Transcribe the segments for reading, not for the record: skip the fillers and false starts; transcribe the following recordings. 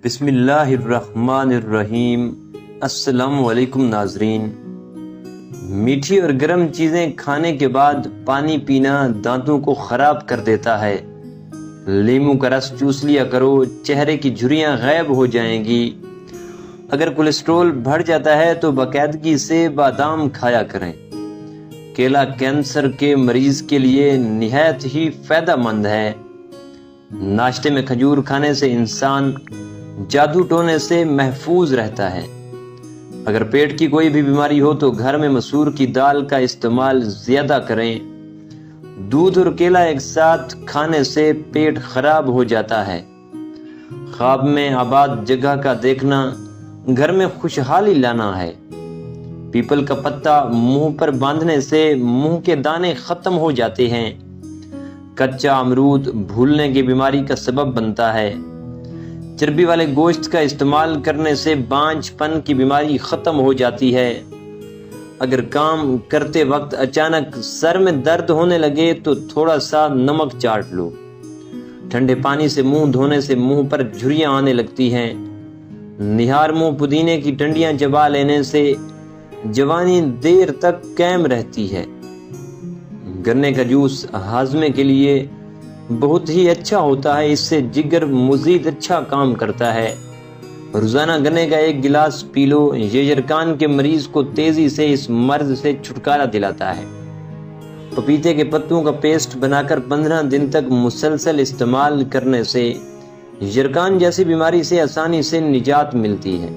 بسم اللہ الرحمن الرحیم۔ السلام علیکم ناظرین۔ میٹھی اور گرم چیزیں کھانے کے بعد پانی پینا دانتوں کو خراب کر دیتا ہے۔ لیموں کا رس چوس لیا کرو، چہرے کی جھریاں غائب ہو جائیں گی۔ اگر کولیسٹرول بڑھ جاتا ہے تو باقاعدگی سے بادام کھایا کریں۔ کیلا کینسر کے مریض کے لیے نہایت ہی فائدہ مند ہے۔ ناشتے میں کھجور کھانے سے انسان جادو ٹونے سے محفوظ رہتا ہے۔ اگر پیٹ کی کوئی بھی بیماری ہو تو گھر میں مسور کی دال کا استعمال زیادہ کریں۔ دودھ اور کیلا ایک ساتھ کھانے سے پیٹ خراب ہو جاتا ہے۔ خواب میں آباد جگہ کا دیکھنا گھر میں خوشحالی لانا ہے۔ پیپل کا پتا منہ پر باندھنے سے منہ کے دانے ختم ہو جاتے ہیں۔ کچا امرود بھولنے کی بیماری کا سبب بنتا ہے۔ چربی والے گوشت کا استعمال کرنے سے بانجھ پن کی بیماری ختم ہو جاتی ہے۔ اگر کام کرتے وقت اچانک سر میں درد ہونے لگے تو تھوڑا سا نمک چاٹ لو۔ ٹھنڈے پانی سے منہ دھونے سے منہ پر جھریاں آنے لگتی ہیں۔ نہار منہ پودینے کی ڈنڈیاں چبا لینے سے جوانی دیر تک قائم رہتی ہے۔ گنے کا جوس ہاضمے کے لیے بہت ہی اچھا ہوتا ہے، اس سے جگر مزید اچھا کام کرتا ہے۔ روزانہ گنے کا ایک گلاس پی لو، یہ یرقان کے مریض کو تیزی سے اس مرض سے چھٹکارا دلاتا ہے۔ پپیتے کے پتوں کا پیسٹ بنا کر 15 دن تک مسلسل استعمال کرنے سے یرقان جیسی بیماری سے آسانی سے نجات ملتی ہے۔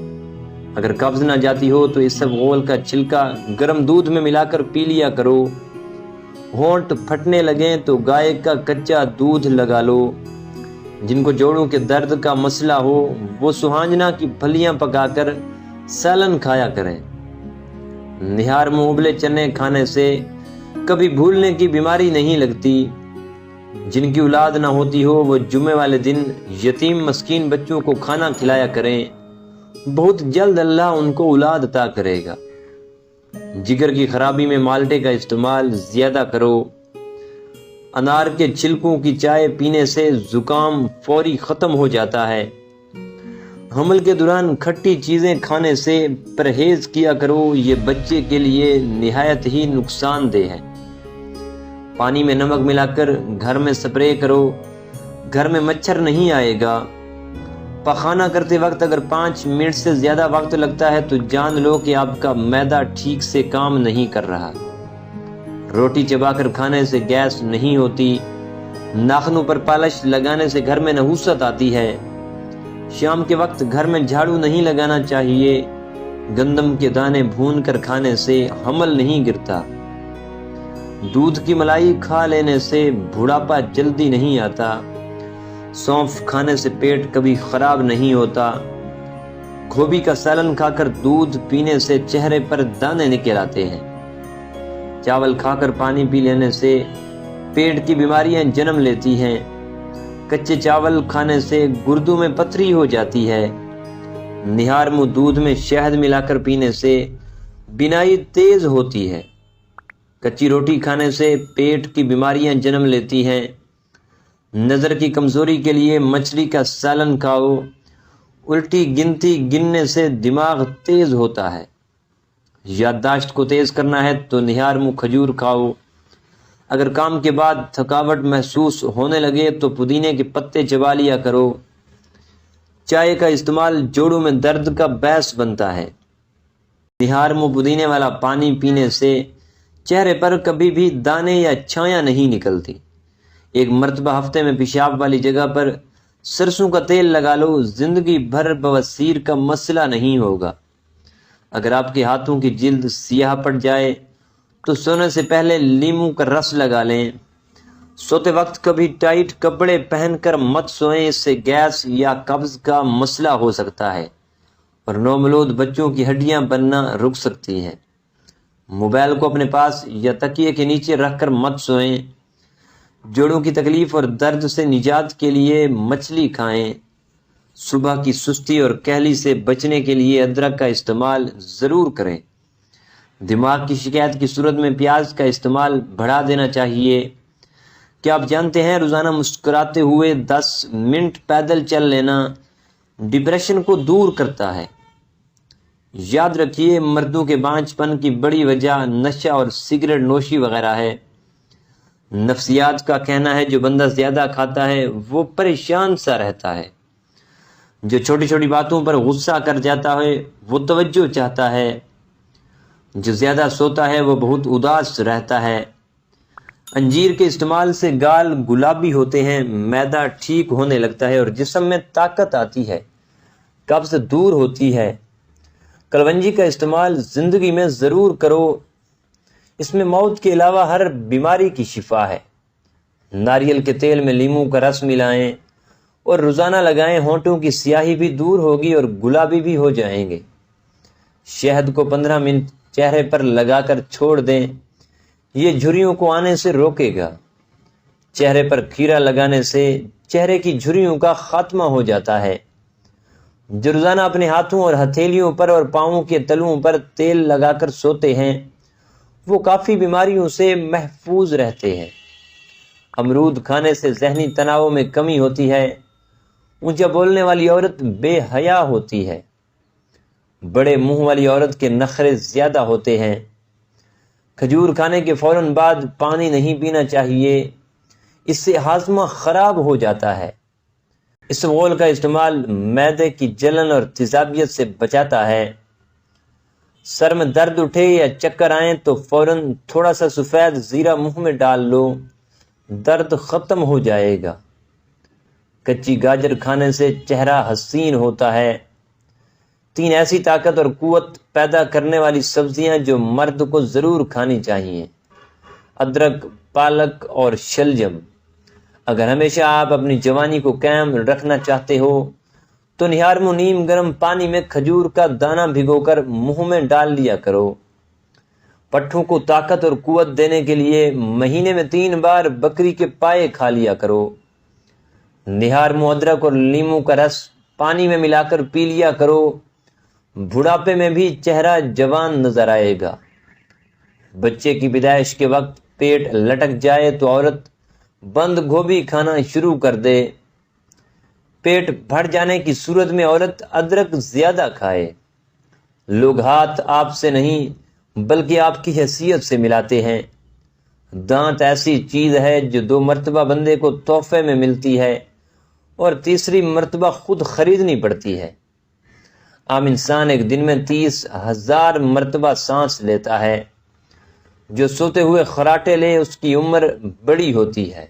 اگر قبض نہ جاتی ہو تو اسبغول کا چھلکا گرم دودھ میں ملا کر پی لیا کرو۔ ہونٹ پھٹنے لگیں تو گائے کا کچا دودھ لگا لو۔ جن کو جوڑوں کے درد کا مسئلہ ہو وہ سہانجنا کی پھلیاں پکا کر سالن کھایا کریں۔ نہار منہ ابلے چنے کھانے سے کبھی بھولنے کی بیماری نہیں لگتی۔ جن کی اولاد نہ ہوتی ہو وہ جمعے والے دن یتیم مسکین بچوں کو کھانا کھلایا کریں، بہت جلد اللہ ان کو اولاد عطا کرے گا۔ جگر کی خرابی میں مالٹے کا استعمال زیادہ کرو۔ انار کے چھلکوں کی چائے پینے سے زکام فوری ختم ہو جاتا ہے۔ حمل کے دوران کھٹی چیزیں کھانے سے پرہیز کیا کرو، یہ بچے کے لیے نہایت ہی نقصان دہ ہے۔ پانی میں نمک ملا کر گھر میں سپرے کرو، گھر میں مچھر نہیں آئے گا۔ پخانہ کرتے وقت اگر 5 منٹ سے زیادہ وقت لگتا ہے تو جان لو کہ آپ کا معدہ ٹھیک سے کام نہیں کر رہا۔ روٹی چبا کر کھانے سے گیس نہیں ہوتی۔ ناخنوں پر پالش لگانے سے گھر میں نحوست آتی ہے۔ شام کے وقت گھر میں جھاڑو نہیں لگانا چاہیے۔ گندم کے دانے بھون کر کھانے سے حمل نہیں گرتا۔ دودھ کی ملائی کھا لینے سے بڑھاپا جلدی نہیں آتا۔ سونف کھانے سے پیٹ کبھی خراب نہیں ہوتا۔ گوبھی کا سالن کھا کر دودھ پینے سے چہرے پر دانے نکل آتے ہیں۔ چاول کھا کر پانی پی لینے سے پیٹ کی بیماریاں جنم لیتی ہیں۔ کچے چاول کھانے سے گردوں میں پتھری ہو جاتی ہے۔ نہار منہ دودھ میں شہد ملا کر پینے سے بینائی تیز ہوتی ہے۔ کچی روٹی کھانے سے پیٹ کی بیماریاں جنم لیتی ہیں۔ نظر کی کمزوری کے لیے مچھلی کا سالن کھاؤ۔ الٹی گنتی گننے سے دماغ تیز ہوتا ہے۔ یادداشت کو تیز کرنا ہے تو نہار منہ کھجور کھاؤ۔ اگر کام کے بعد تھکاوٹ محسوس ہونے لگے تو پودینے کے پتے چبا لیا کرو۔ چائے کا استعمال جوڑوں میں درد کا باعث بنتا ہے۔ نہار منہ پودینے والا پانی پینے سے چہرے پر کبھی بھی دانے یا چھایاں نہیں نکلتی۔ ایک مرتبہ ہفتے میں پیشاب والی جگہ پر سرسوں کا تیل لگا لو، زندگی بھر بواسیر کا مسئلہ نہیں ہوگا۔ اگر آپ کے ہاتھوں کی جلد سیاہ پڑ جائے تو سونے سے پہلے لیموں کا رس لگا لیں۔ سوتے وقت کبھی ٹائٹ کپڑے پہن کر مت سوئیں، اس سے گیس یا قبض کا مسئلہ ہو سکتا ہے اور نومولود بچوں کی ہڈیاں بننا رک سکتی ہیں۔ موبائل کو اپنے پاس یا تکیے کے نیچے رکھ کر مت سوئیں۔ جوڑوں کی تکلیف اور درد سے نجات کے لیے مچھلی کھائیں۔ صبح کی سستی اور کہلی سے بچنے کے لیے ادرک کا استعمال ضرور کریں۔ دماغ کی شکایت کی صورت میں پیاز کا استعمال بڑھا دینا چاہیے۔ کیا آپ جانتے ہیں روزانہ مسکراتے ہوئے 10 منٹ پیدل چل لینا ڈپریشن کو دور کرتا ہے۔ یاد رکھیے مردوں کے بانجھ پن کی بڑی وجہ نشہ اور سگریٹ نوشی وغیرہ ہے۔ نفسیات کا کہنا ہے جو بندہ زیادہ کھاتا ہے وہ پریشان سا رہتا ہے، جو چھوٹی چھوٹی باتوں پر غصہ کر جاتا ہے وہ توجہ چاہتا ہے، جو زیادہ سوتا ہے وہ بہت اداس رہتا ہے۔ انجیر کے استعمال سے گال گلابی ہوتے ہیں، معدہ ٹھیک ہونے لگتا ہے اور جسم میں طاقت آتی ہے، قبض دور ہوتی ہے۔ کلونجی کا استعمال زندگی میں ضرور کرو، اس میں موت کے علاوہ ہر بیماری کی شفا ہے۔ ناریل کے تیل میں لیموں کا رس ملائیں اور روزانہ لگائیں، ہونٹوں کی سیاہی بھی دور ہوگی اور گلابی بھی ہو جائیں گے۔ شہد کو 15 منٹ چہرے پر لگا کر چھوڑ دیں، یہ جھریوں کو آنے سے روکے گا۔ چہرے پر کھیرا لگانے سے چہرے کی جھریوں کا خاتمہ ہو جاتا ہے۔ جو روزانہ اپنے ہاتھوں اور ہتھیلیوں پر اور پاؤں کے تلوؤں پر تیل لگا کر سوتے ہیں وہ کافی بیماریوں سے محفوظ رہتے ہیں۔ امرود کھانے سے ذہنی تناؤ میں کمی ہوتی ہے۔ اونچا بولنے والی عورت بے حیا ہوتی ہے۔ بڑے منہ والی عورت کے نخرے زیادہ ہوتے ہیں۔ کھجور کھانے کے فوراً بعد پانی نہیں پینا چاہیے، اس سے ہاضمہ خراب ہو جاتا ہے۔ اسفغول کا استعمال معدے کی جلن اور تیزابیت سے بچاتا ہے۔ سر میں درد اٹھے یا چکر آئیں تو فوراً تھوڑا سا سفید زیرہ منہ میں ڈال لو، درد ختم ہو جائے گا۔ کچی گاجر کھانے سے چہرہ حسین ہوتا ہے۔ 3 ایسی طاقت اور قوت پیدا کرنے والی سبزیاں جو مرد کو ضرور کھانی چاہیے: ادرک، پالک اور شلجم۔ اگر ہمیشہ آپ اپنی جوانی کو قائم رکھنا چاہتے ہو تو نہار میں نیم گرم پانی میں کھجور کا دانہ بھگو کر منہ میں ڈال لیا کرو۔ پٹھوں کو طاقت اور قوت دینے کے لیے مہینے میں 3 بار بکری کے پائے کھا لیا کرو۔ نہار میں ادرک اور لیموں کا رس پانی میں ملا کر پی لیا کرو، بڑھاپے میں بھی چہرہ جوان نظر آئے گا۔ بچے کی پیدائش کے وقت پیٹ لٹک جائے تو عورت بند گوبھی کھانا شروع کر دے۔ پیٹ بھر جانے کی صورت میں عورت ادرک زیادہ کھائے۔ لوگ ہاتھ آپ سے نہیں بلکہ آپ کی حیثیت سے ملاتے ہیں۔ دانت ایسی چیز ہے جو 2 مرتبہ بندے کو تحفے میں ملتی ہے اور تیسری مرتبہ خود خریدنی پڑتی ہے۔ عام انسان ایک دن میں 30,000 مرتبہ سانس لیتا ہے۔ جو سوتے ہوئے خراٹے لے اس کی عمر بڑی ہوتی ہے۔